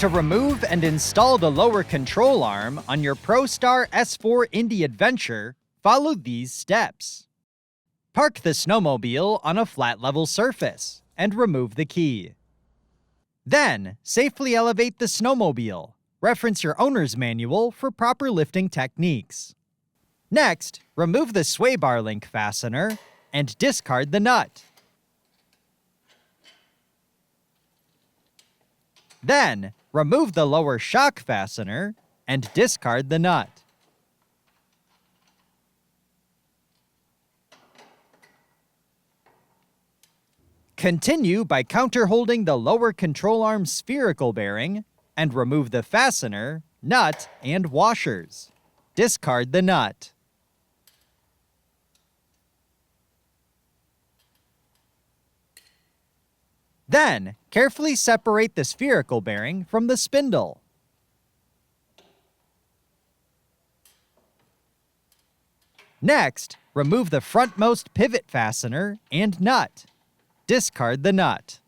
To remove and install the lower control arm on your ProStar S4 Indy Adventure, follow these steps. Park the snowmobile on a flat level surface and remove the key. Then, safely elevate the snowmobile. Reference your owner's manual for proper lifting techniques. Next, remove the sway bar link fastener and discard the nut. Then, remove the lower shock fastener and discard the nut. Continue by counter-holding the lower control arm spherical bearing and remove the fastener, nut, and washers. Discard the nut. Then, carefully separate the spherical bearing from the spindle. Next, remove the frontmost pivot fastener and nut. Discard the nut.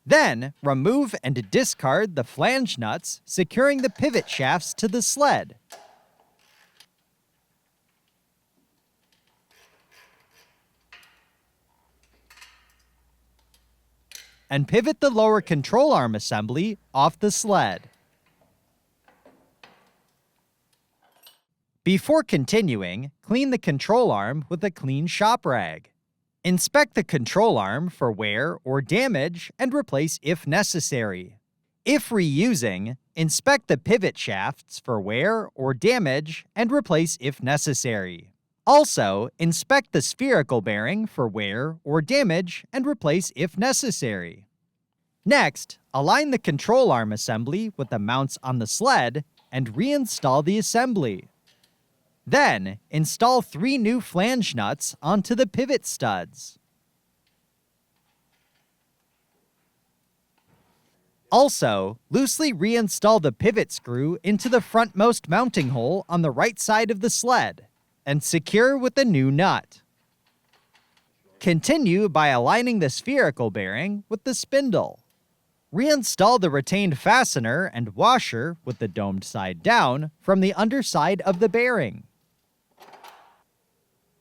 Then, remove and discard the flange nuts securing the pivot shafts to the sled. And pivot the lower control arm assembly off the sled. Before continuing, clean the control arm with a clean shop rag. Inspect the control arm for wear or damage and replace if necessary. If reusing, inspect the pivot shafts for wear or damage and replace if necessary. Also, inspect the spherical bearing for wear or damage and replace if necessary. Next, align the control arm assembly with the mounts on the sled and reinstall the assembly. Then, install 3 new flange nuts onto the pivot studs. Also, loosely reinstall the pivot screw into the frontmost mounting hole on the right side of the sled and secure with a new nut. Continue by aligning the spherical bearing with the spindle. Reinstall the retained fastener and washer with the domed side down from the underside of the bearing.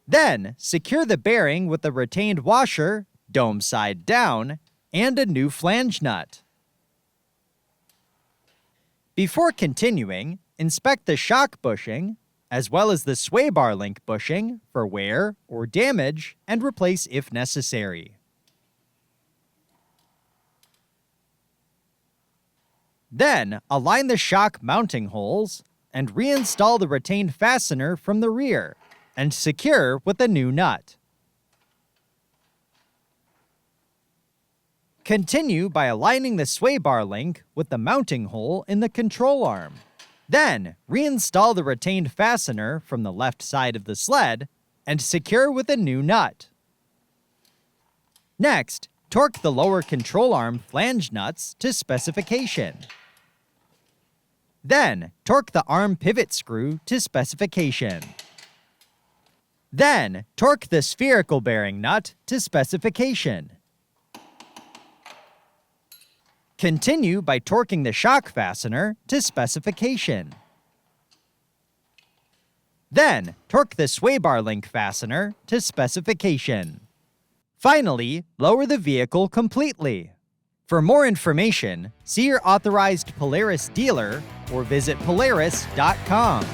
Then, secure the bearing with the retained washer, dome side down, and a new flange nut. Before continuing, inspect the shock bushing, as well as the sway bar link bushing for wear or damage, and replace if necessary. Then, align the shock mounting holes and reinstall the retained fastener from the rear and secure with a new nut. Continue by aligning the sway bar link with the mounting hole in the control arm. Then, reinstall the retained fastener from the left side of the sled and secure with a new nut. Next, torque the lower control arm flange nuts to specification. Then, torque the arm pivot screw to specification. Then, torque the spherical bearing nut to specification. Continue by torquing the shock fastener to specification. Then, torque the sway bar link fastener to specification. Finally, lower the vehicle completely. For more information, see your authorized Polaris dealer or visit Polaris.com.